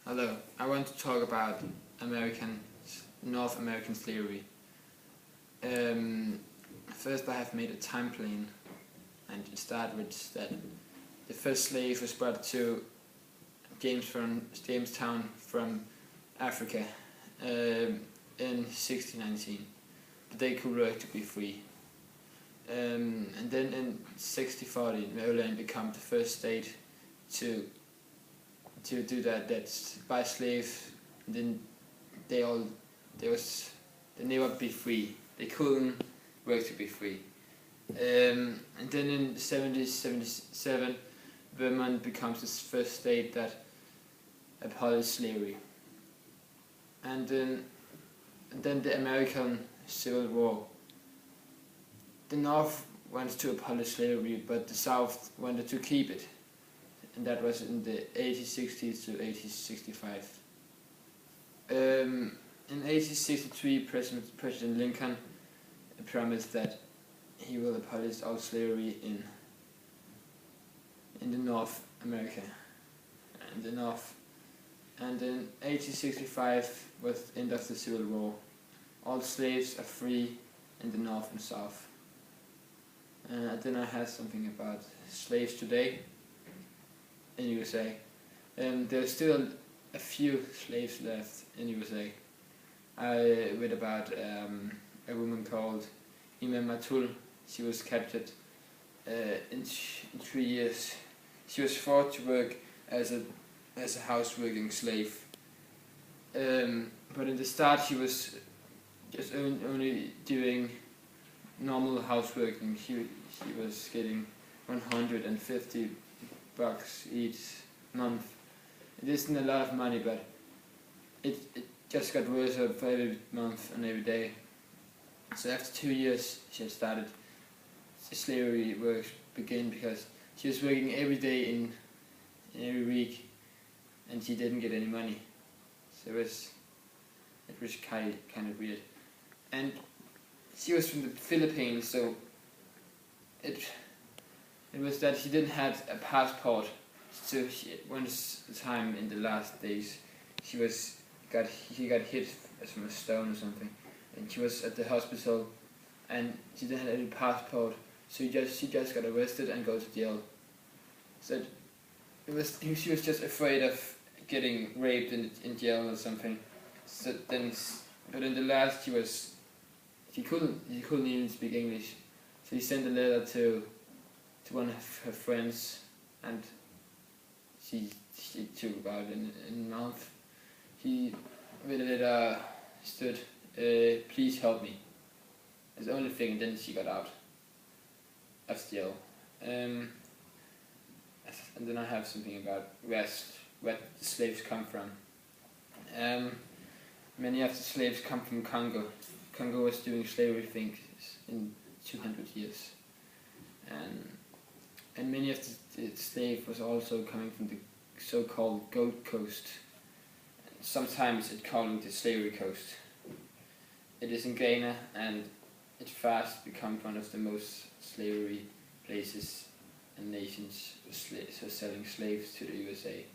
Hello, I want to talk about North American slavery. First I have made a time plane, and it started with that the first slave was brought to Jamestown from Africa in 1619, but they could work to be free. And then in 1640, Maryland became the first state to do that. That's buy slaves. And then they never be free. They couldn't work to be free. And then in 1777, Vermont becomes the first state that abolished slavery. And then the American Civil War. The North wants to abolish slavery, but the South wanted to keep it. And that was in the 1860s to 1865. In 1863, President Lincoln promised that he will abolish all slavery in the North America, and the North. And in 1865 was the end of the Civil War. All slaves are free in the North and South. Then I have something about slaves today in USA. There's still a few slaves left in USA. I read about a woman called Ima Matul. She was captured in 3 years. She was forced to work as a houseworking slave. But in the start she was just only doing normal houseworking. She was getting $150 each month. It isn't a lot of money, but it just got worse for every month and every day. So after 2 years, she had started the slavery work begin, because she was working every day in every week, and she didn't get any money. So it was kind of weird. And she was from the Philippines, so it was that she didn't have a passport. So one time in the last days, she got hit from a stone or something, and she was at the hospital, and she didn't have any passport. So she just got arrested and go to jail. So she was just afraid of getting raped in jail or something. So then, but in the last she couldn't even speak English. So he sent a letter to one of her friends, and she took about a month. He with a letter stood, "Please help me." That's the only thing. And then she got out of jail. And then I have something about where the slaves come from. Many of the slaves come from Congo. Congo was doing slavery things in 200 years. And many of the slaves was also coming from the so-called Gold Coast. Sometimes it's called the Slavery Coast. It is in Ghana, and it fast become one of the most slavery places and nations for selling slaves to the USA.